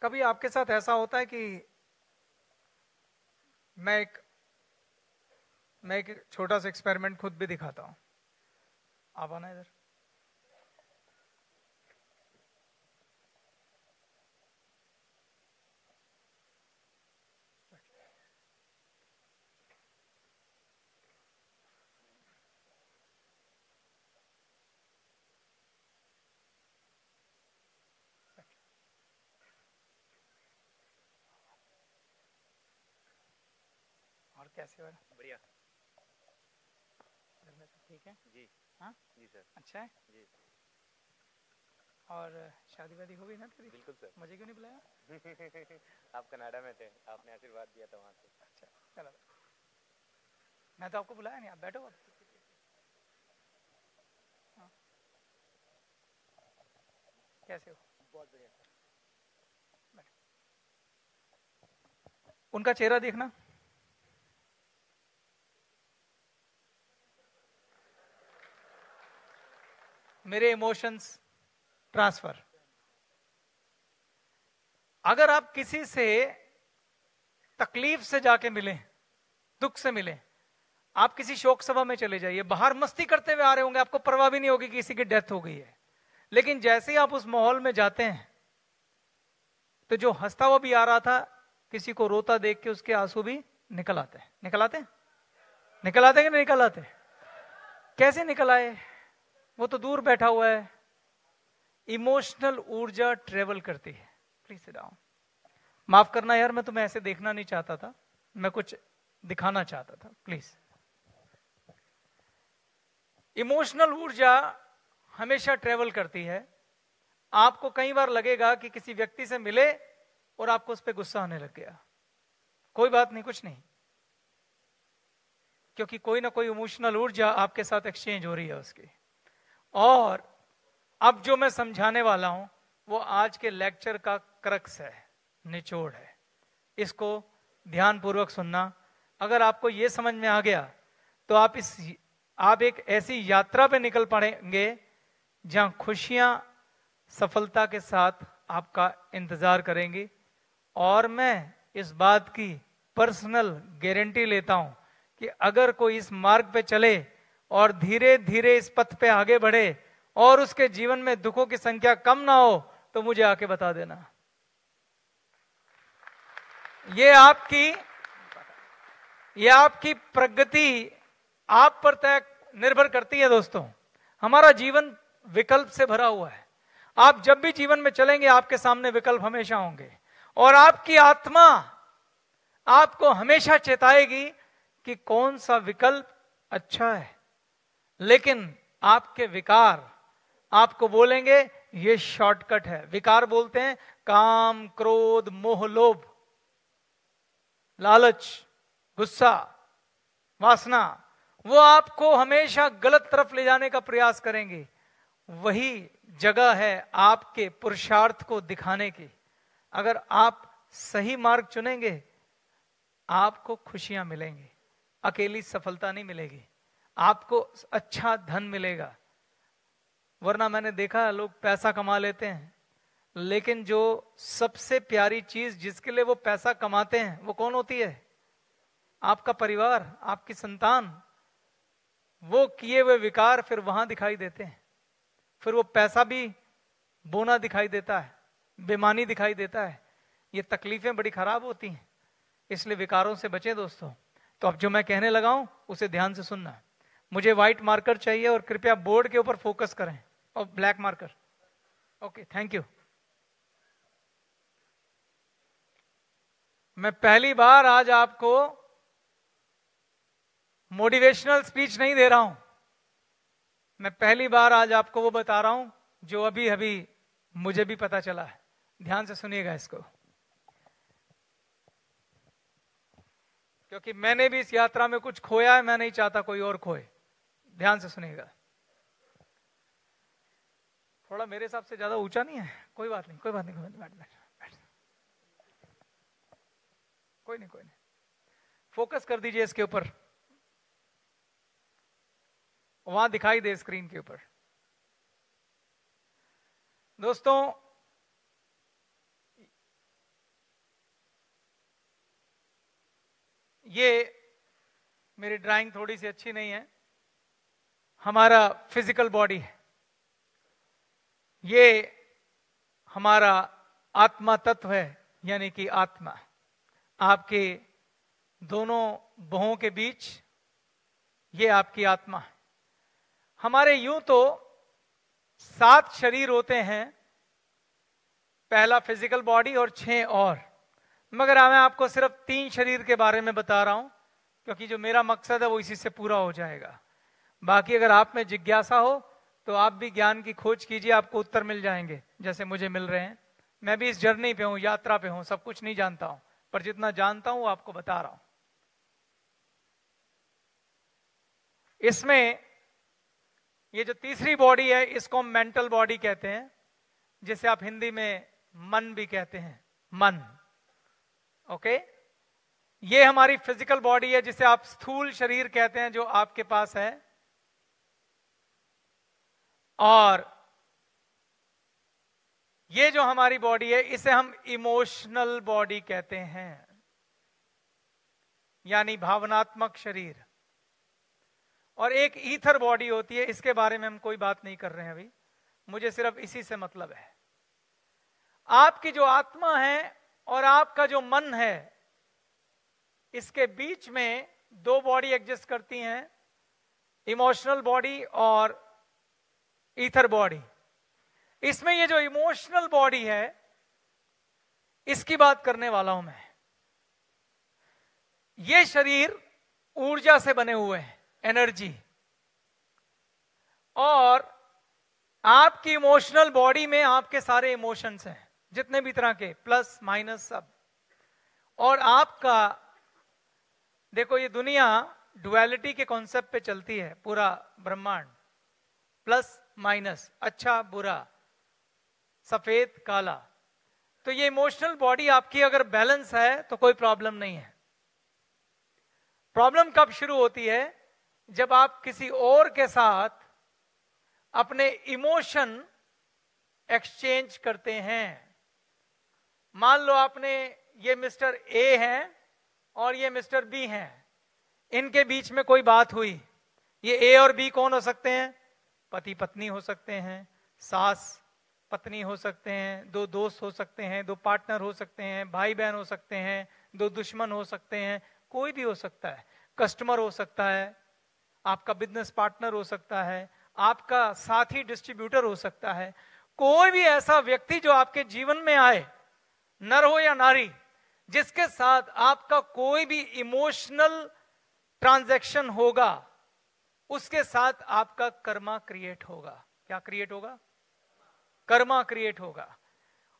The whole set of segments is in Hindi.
कभी आपके साथ ऐसा होता है कि मैं एक छोटा सा एक्सपेरिमेंट खुद भी दिखाता हूं। आप आना इधर। और कैसे हो? बढ़िया। घर में सब ठीक है? जी। हाँ जी सर। अच्छा है जी। और शादी वादी हो गई ना तेरी? बिल्कुल सर। मुझे क्यों नहीं बुलाया? आप कनाडा में थे, आपने आशीर्वाद दिया था वहां से। अच्छा चलो, मैं तो आपको बुलाया नहीं, आप बैठो अब। हाँ। कैसे हो? बहुत बढ़िया सर। उनका चेहरा देखना। मेरे इमोशंस ट्रांसफर। अगर आप किसी से तकलीफ से जाके मिले, दुख से मिले, आप किसी शोक सभा में चले जाइए, बाहर मस्ती करते हुए आ रहे होंगे, आपको परवाह भी नहीं होगी कि किसी की डेथ हो गई है, लेकिन जैसे ही आप उस माहौल में जाते हैं तो जो हंसता हुआ भी आ रहा था, किसी को रोता देख के उसके आंसू भी निकल आते हैं। निकल आते हैं? निकल आते हैं कि नहीं निकल आते? कैसे निकल आए? वो तो दूर बैठा हुआ है। इमोशनल ऊर्जा ट्रेवल करती है। Please sit down. माफ करना यार, मैं तुम्हें ऐसे देखना नहीं चाहता था, मैं कुछ दिखाना चाहता था। प्लीज। इमोशनल ऊर्जा हमेशा ट्रेवल करती है। आपको कई बार लगेगा कि किसी व्यक्ति से मिले और आपको उस पर गुस्सा आने लग गया। कोई बात नहीं, कुछ नहीं, क्योंकि कोई ना कोई इमोशनल ऊर्जा आपके साथ एक्सचेंज हो रही है उसकी। और अब जो मैं समझाने वाला हूं वो आज के लेक्चर का क्रक्स है, निचोड़ है। इसको ध्यानपूर्वक सुनना। अगर आपको यह समझ में आ गया तो आप एक ऐसी यात्रा पे निकल पड़ेंगे जहां खुशियां सफलता के साथ आपका इंतजार करेंगी। और मैं इस बात की पर्सनल गारंटी लेता हूं कि अगर कोई इस मार्ग पे चले और धीरे धीरे इस पथ पे आगे बढ़े और उसके जीवन में दुखों की संख्या कम ना हो तो मुझे आके बता देना। ये आपकी प्रगति आप पर तय निर्भर करती है दोस्तों। हमारा जीवन विकल्प से भरा हुआ है। आप जब भी जीवन में चलेंगे आपके सामने विकल्प हमेशा होंगे, और आपकी आत्मा आपको हमेशा चेताएगी कि कौन सा विकल्प अच्छा है। लेकिन आपके विकार आपको बोलेंगे ये शॉर्टकट है। विकार बोलते हैं काम, क्रोध, मोह, लोभ, लालच, गुस्सा, वासना। वो आपको हमेशा गलत तरफ ले जाने का प्रयास करेंगे। वही जगह है आपके पुरुषार्थ को दिखाने की। अगर आप सही मार्ग चुनेंगे आपको खुशियां मिलेंगी, अकेली सफलता नहीं मिलेगी, आपको अच्छा धन मिलेगा। वरना मैंने देखा लोग पैसा कमा लेते हैं, लेकिन जो सबसे प्यारी चीज जिसके लिए वो पैसा कमाते हैं वो कौन होती है? आपका परिवार, आपकी संतान। वो किए हुए विकार फिर वहां दिखाई देते हैं। फिर वो पैसा भी बोना दिखाई देता है, बेमानी दिखाई देता है। ये तकलीफें बड़ी खराब होती हैं, इसलिए विकारों से बचें दोस्तों। तो अब जो मैं कहने लगा हूं उसे ध्यान से सुनना। मुझे व्हाइट मार्कर चाहिए और कृपया बोर्ड के ऊपर फोकस करें, और black marker. Okay, thank you. मैं पहली बार आज आपको मोटिवेशनल स्पीच नहीं दे रहा हूं। मैं पहली बार आज आपको वो बता रहा हूं जो अभी अभी मुझे भी पता चला है। ध्यान से सुनिएगा इसको, क्योंकि मैंने भी इस यात्रा में कुछ खोया है, मैं नहीं चाहता कोई और खोए। ध्यान से सुनिएगा। थोड़ा मेरे हिसाब से ज्यादा ऊंचा नहीं है? कोई बात नहीं, कोई बात नहीं, बैठ बैठ बैठ। कोई नहीं, कोई नहीं। फोकस कर दीजिए इसके ऊपर, वहां दिखाई दे स्क्रीन के ऊपर। दोस्तों, ये मेरी ड्राइंग थोड़ी सी अच्छी नहीं है, हमारा फिजिकल बॉडी है, ये हमारा आत्मा तत्व है, यानी कि आत्मा। आपके दोनों भुवों के बीच ये आपकी आत्मा है। हमारे यूं तो 7 शरीर होते हैं, पहला फिजिकल बॉडी और 6 और, मगर मैं आपको सिर्फ 3 शरीर के बारे में बता रहा हूं, क्योंकि जो मेरा मकसद है वो इसी से पूरा हो जाएगा। बाकी अगर आप में जिज्ञासा हो तो आप भी ज्ञान की खोज कीजिए, आपको उत्तर मिल जाएंगे जैसे मुझे मिल रहे हैं। मैं भी इस जर्नी पे हूं, यात्रा पे हूं, सब कुछ नहीं जानता हूं, पर जितना जानता हूं आपको बता रहा हूं। इसमें ये जो तीसरी बॉडी है इसको हम मेंटल बॉडी कहते हैं, जिसे आप हिंदी में मन भी कहते हैं, मन। ओके, ये हमारी फिजिकल बॉडी है, जिसे आप स्थूल शरीर कहते हैं, जो आपके पास है। और ये जो हमारी बॉडी है इसे हम इमोशनल बॉडी कहते हैं, यानी भावनात्मक शरीर। और एक ईथर बॉडी होती है, इसके बारे में हम कोई बात नहीं कर रहे हैं अभी, मुझे सिर्फ इसी से मतलब है। आपकी जो आत्मा है और आपका जो मन है, इसके बीच में 2 बॉडी एग्जिस्ट करती हैं, इमोशनल बॉडी और ईथर बॉडी। इसमें ये जो इमोशनल बॉडी है इसकी बात करने वाला हूं मैं। ये शरीर ऊर्जा से बने हुए हैं, एनर्जी। और आपकी इमोशनल बॉडी में आपके सारे इमोशंस हैं, जितने भी तरह के, प्लस माइनस सब। और आपका देखो, ये दुनिया डुअलिटी के कॉन्सेप्ट पे चलती है, पूरा ब्रह्मांड, प्लस माइनस, अच्छा बुरा, सफेद काला। तो ये इमोशनल बॉडी आपकी अगर बैलेंस है तो कोई प्रॉब्लम नहीं है। प्रॉब्लम कब शुरू होती है? जब आप किसी और के साथ अपने इमोशन एक्सचेंज करते हैं। मान लो आपने, ये मिस्टर ए हैं और ये मिस्टर बी हैं, इनके बीच में कोई बात हुई। ये ए और बी कौन हो सकते हैं? पति पत्नी हो सकते हैं, सास पत्नी हो सकते हैं, 2 दोस्त हो सकते हैं, 2 पार्टनर हो सकते हैं, भाई बहन हो सकते हैं, 2 दुश्मन हो सकते हैं, कोई भी हो सकता है। कस्टमर हो सकता है, आपका बिजनेस पार्टनर हो सकता है, आपका साथी डिस्ट्रीब्यूटर हो सकता है। कोई भी ऐसा व्यक्ति जो आपके जीवन में आए, नर हो या नारी, जिसके साथ आपका कोई भी इमोशनल ट्रांजैक्शन होगा, उसके साथ आपका कर्मा क्रिएट होगा। क्या क्रिएट होगा? कर्मा क्रिएट होगा।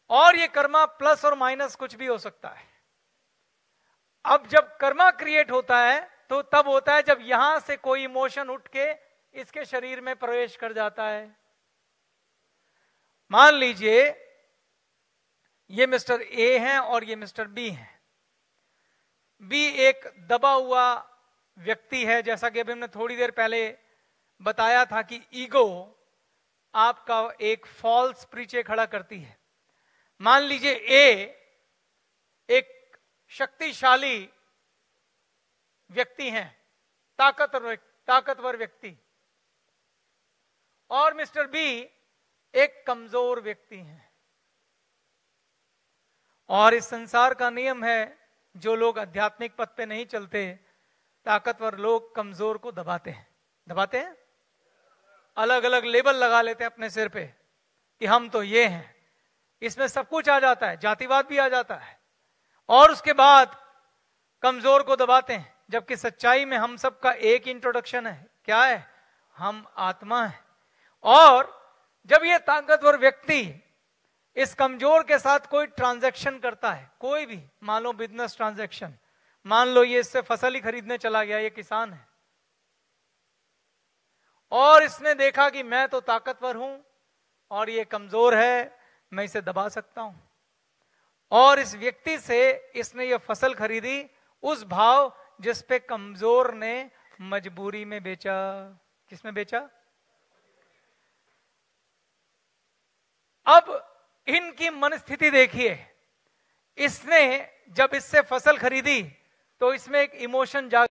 और ये कर्मा प्लस और माइनस कुछ भी हो सकता है। अब जब कर्मा क्रिएट होता है तो तब होता है जब यहां से कोई इमोशन उठ के इसके शरीर में प्रवेश कर जाता है। मान लीजिए ये मिस्टर ए हैं और ये मिस्टर बी हैं। बी एक दबा हुआ व्यक्ति है, जैसा कि अभी हमने थोड़ी देर पहले बताया था कि ईगो आपका एक फॉल्स परिचय खड़ा करती है। मान लीजिए ए एक शक्तिशाली व्यक्ति हैं, ताकतवर व्यक्ति, और मिस्टर बी एक कमजोर व्यक्ति हैं। और इस संसार का नियम है, जो लोग आध्यात्मिक पथ पे नहीं चलते, ताकतवर लोग कमजोर को दबाते हैं, अलग अलग लेबल लगा लेते हैं अपने सिर पे कि हम तो ये हैं। इसमें सब कुछ आ जाता है, जातिवाद भी आ जाता है, और उसके बाद कमजोर को दबाते हैं। जबकि सच्चाई में हम सबका एक इंट्रोडक्शन है, क्या है? हम आत्मा है। और जब ये ताकतवर व्यक्ति इस कमजोर के साथ कोई ट्रांजैक्शन करता है, कोई भी, मान लो बिजनेस ट्रांजैक्शन, मान लो ये इससे फसल ही खरीदने चला गया, ये किसान है, और इसने देखा कि मैं तो ताकतवर हूं और ये कमजोर है, मैं इसे दबा सकता हूं, और इस व्यक्ति से इसने ये फसल खरीदी उस भाव जिस पे कमजोर ने मजबूरी में बेचा। किसमें बेचा? अब इनकी मनस्थिति देखिए। इसने जब इससे फसल खरीदी तो इसमें एक इमोशन जाग